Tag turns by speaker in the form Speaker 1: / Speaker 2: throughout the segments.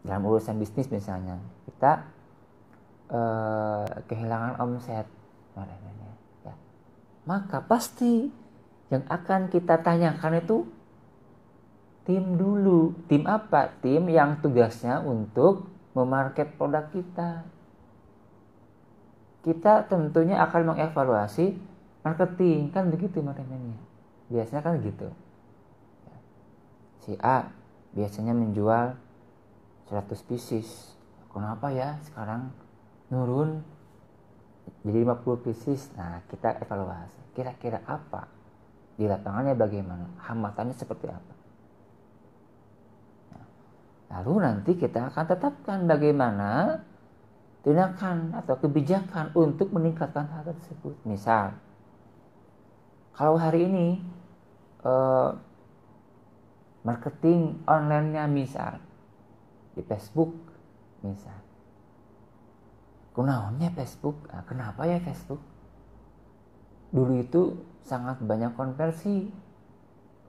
Speaker 1: dalam urusan bisnis misalnya, kita kehilangan omset, ya, maka pasti yang akan kita tanyakan itu tim dulu. Tim apa? Tim yang tugasnya untuk memarket produk kita. Kita tentunya akan mengevaluasi marketing, kan begitu marketingnya. Biasanya kan gitu. Si A biasanya menjual 100 pieces. Kenapa ya sekarang nurun jadi 50 pieces? Nah, kita evaluasi. Kira-kira apa? Di lapangannya bagaimana? Hambatannya seperti apa? Nah, lalu nanti kita akan tetapkan bagaimana tindakan atau kebijakan untuk meningkatkan hal tersebut. Misal, kalau hari ini marketing online-nya misal di Facebook, misal, kunaonnya Facebook? Nah, kenapa ya Facebook? Dulu itu sangat banyak konversi.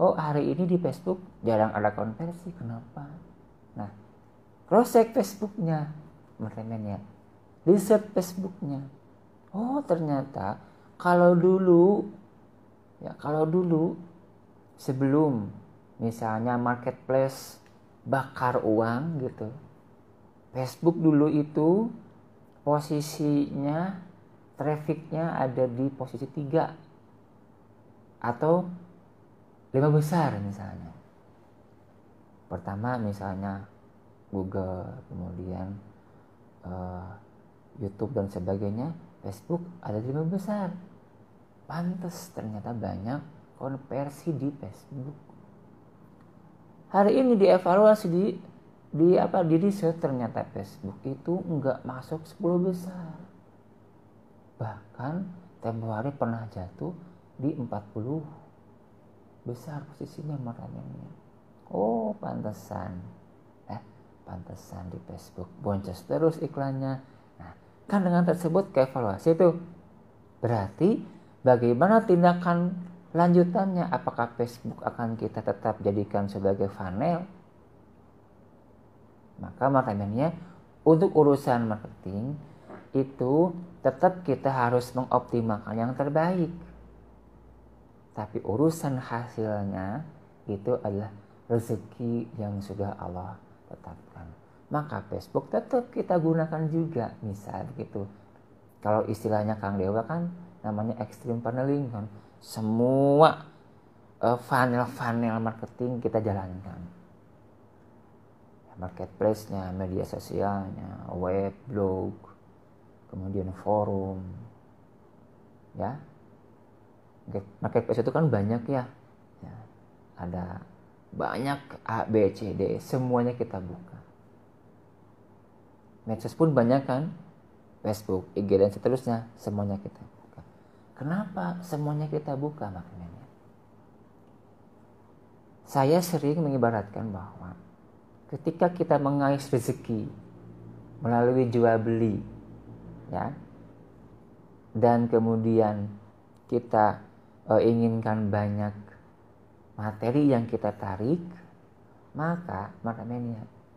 Speaker 1: Oh, hari ini di Facebook jarang ada konversi. Kenapa? Nah, cross check Facebooknya, teman-teman ya. Riset Facebooknya. Oh, ternyata kalau dulu sebelum misalnya marketplace bakar uang gitu, Facebook dulu itu posisinya trafficnya ada di posisi 3 atau 5 besar misalnya. Pertama misalnya Google, kemudian YouTube dan sebagainya. Facebook ada di 5 besar. Pantes ternyata banyak konversi di Facebook. Hari ini dievaluasi di riset, ternyata Facebook itu enggak masuk 10 besar. Bahkan tempo hari pernah jatuh di 40 besar posisinya marketingnya. Oh, pantesan di Facebook boncos terus iklannya. Nah, kan dengan tersebut ke evaluasi itu. Berarti bagaimana tindakan lanjutannya? Apakah Facebook akan kita tetap jadikan sebagai funnel? Maka makanya untuk urusan marketing itu tetap kita harus mengoptimalkan yang terbaik. Tapi urusan hasilnya itu adalah rezeki yang sudah Allah tetapkan. Maka Facebook tetap kita gunakan juga, misal gitu. Kalau istilahnya Kang Dewa kan namanya extreme funneling kan. Semua funnel marketing kita jalankan. Marketplace-nya, media sosialnya, web, blog, kemudian forum. Ya. Marketplace itu kan banyak ya. Ada banyak A, B, C, D, semuanya kita buka. Medsos pun banyak kan, Facebook, IG dan seterusnya, semuanya kita buka. Kenapa semuanya kita buka maknanya? Saya sering mengibaratkan bahwa ketika kita mengais rezeki melalui jual beli, ya, dan kemudian kita inginkan banyak materi yang kita tarik, maka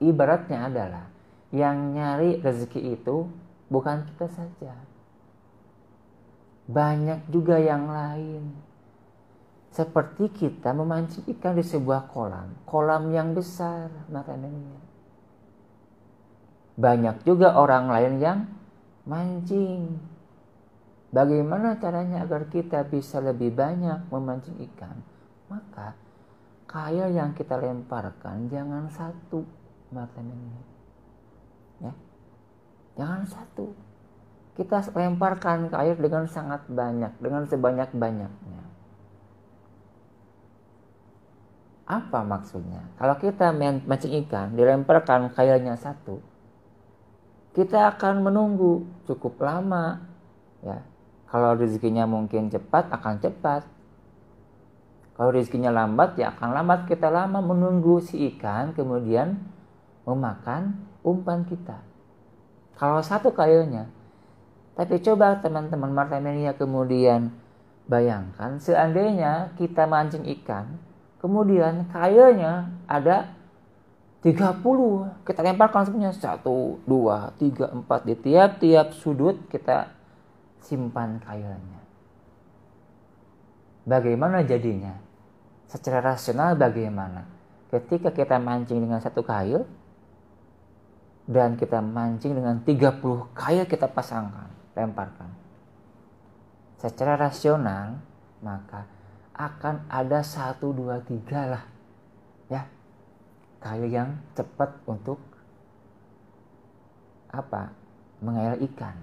Speaker 1: ibaratnya adalah yang nyari rezeki itu bukan kita saja, banyak juga yang lain. Seperti kita memancing ikan di sebuah kolam yang besar, makanya banyak juga orang lain yang mancing. Bagaimana caranya agar kita bisa lebih banyak memancing ikan? Maka kail yang kita lemparkan jangan satu, ya, jangan satu. Kita lemparkan ke air dengan sangat banyak, dengan sebanyak-banyaknya. Apa maksudnya? Kalau kita mancing ikan, dilemparkan kailnya satu, kita akan menunggu cukup lama, ya. Kalau rezekinya mungkin cepat, akan cepat. Kalau rezekinya lambat, ya akan lambat. Kita lama menunggu si ikan kemudian memakan umpan kita. Kalau satu kailnya. Tapi coba teman-teman martamania kemudian bayangkan seandainya kita mancing ikan, kemudian kailnya ada 30 kita lemparkan semuanya, 1, 2, 3, 4 di tiap-tiap sudut kita simpan kailnya. Bagaimana jadinya? Secara rasional bagaimana? Ketika kita mancing dengan 1 kail dan kita mancing dengan 30 kail kita pasangkan, lemparkan. Secara rasional maka akan ada 1, 2, 3 lah ya, kail yang cepat untuk mengail ikan.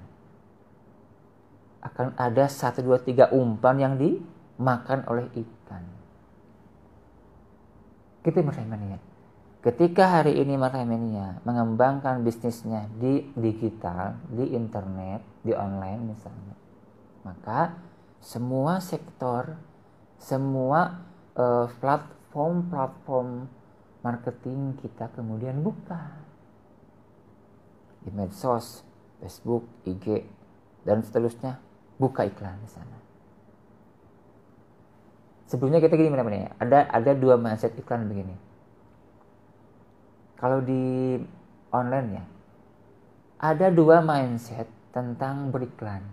Speaker 1: Akan ada 1, 2, 3 umpan yang dimakan oleh ikan. Gitu Marhamania. Ketika hari ini Marhamania mengembangkan bisnisnya di digital, di internet, di online misalnya, maka semua sektor, semua platform marketing kita kemudian buka di medsos, Facebook, IG dan seterusnya, buka iklan di sana. Sebelumnya kita gini namanya, ada 2 mindset iklan begini. Kalau di online ya, ada 2 mindset tentang beriklan.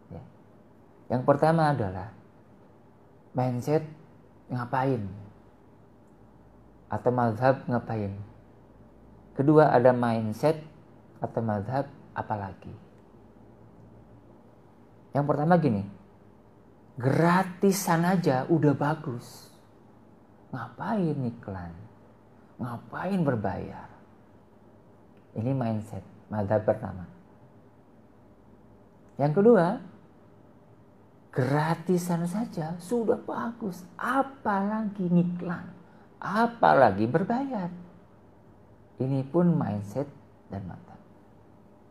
Speaker 1: Ya. Yang pertama adalah mindset ngapain atau mazhab ngapain. Kedua ada mindset atau mazhab apalagi. Yang pertama gini, gratisan aja udah bagus. Ngapain iklan? Ngapain berbayar? Ini mindset, mazhab pertama. Yang kedua, gratisan saja sudah bagus, apalagi iklan, apalagi berbayar. Ini pun mindset dan mazhab.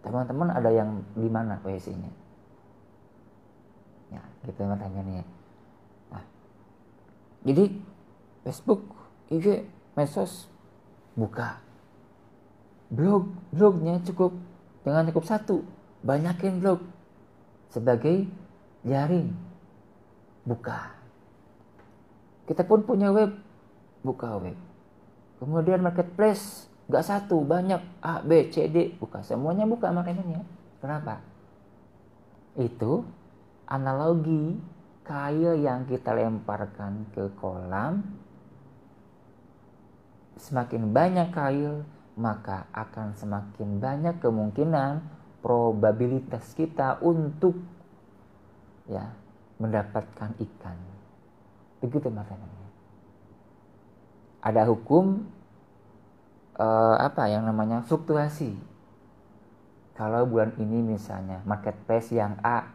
Speaker 1: Teman-teman ada yang di mana posisinya? Ya, gitu pertanyaannya. Nah, jadi Facebook, IG, medsos buka. Blognya jangan cukup 1, banyakin blog sebagai jaring, buka. Kita pun punya web, buka web. Kemudian marketplace, gak 1, banyak, A, B, C, D, buka. Semuanya buka makanya. Kenapa? Itu analogi kail yang kita lemparkan ke kolam. Semakin banyak kail, maka akan semakin banyak kemungkinan probabilitas kita untuk mendapatkan ikan. Begitu makanya. Ada hukum yang namanya fluktuasi. Kalau bulan ini misalnya marketplace yang A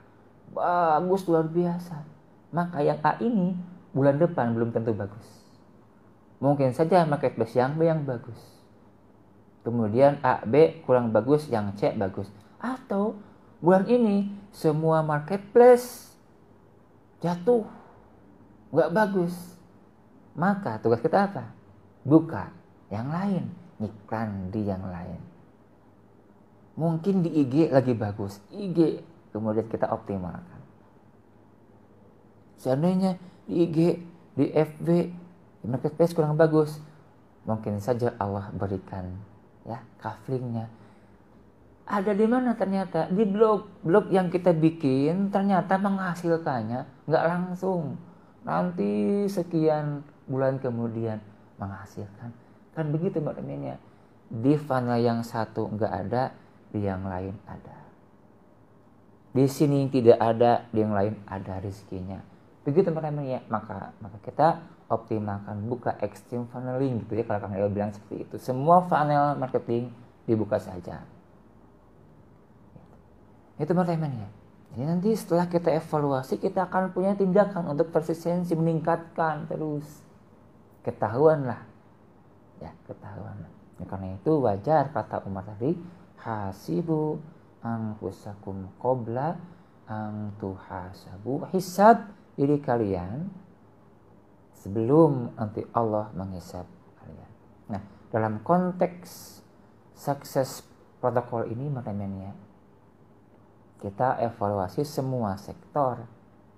Speaker 1: bagus luar biasa, maka yang A ini bulan depan belum tentu bagus. Mungkin saja marketplace yang B yang bagus. Kemudian A, B kurang bagus, yang C bagus. Atau bulan ini semua marketplace jatuh, nggak bagus. Maka tugas kita apa? Buka yang lain, iklan di yang lain. Mungkin di IG lagi bagus, IG kemudian kita optimalkan. Seandainya di IG, di FB, di marketplace kurang bagus, mungkin saja Allah berikan kaflingnya. Ada di mana ternyata? Di blog yang kita bikin ternyata menghasilkannya nggak langsung. Nanti sekian bulan kemudian menghasilkan. Kan begitu Mbak Temennya. Di funnel yang satu nggak ada, di yang lain ada. Di sini tidak ada, di yang lain ada rezekinya. Begitu Mbak Temennya. Maka kita optimalkan, buka extreme funneling gitu ya, kalau Kang Leo bilang seperti itu. Semua funnel marketing dibuka saja. Itu Mbak Temennya. Jadi nanti setelah kita evaluasi, kita akan punya tindakan untuk persistensi, meningkatkan terus. Ketahuan lah. Karena itu wajar kata Umar tadi, hasibu anfusakum qabla an tuhasabu. Hisab diri kalian sebelum nanti Allah menghisab kalian. Nah, dalam konteks sukses protokol ini makanya kita evaluasi semua sektor,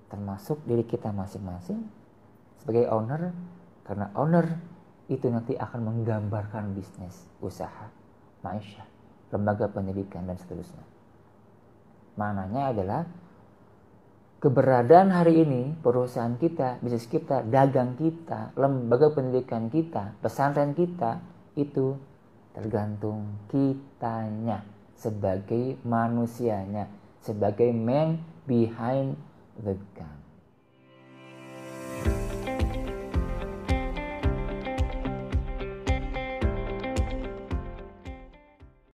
Speaker 1: termasuk diri kita masing-masing sebagai owner, karena owner itu nanti akan menggambarkan bisnis, usaha, maisha, lembaga pendidikan, dan seterusnya. Maknanya adalah keberadaan hari ini, perusahaan kita, bisnis kita, dagang kita, lembaga pendidikan kita, pesantren kita, itu tergantung kitanya sebagai manusianya, sebagai man behind the gun.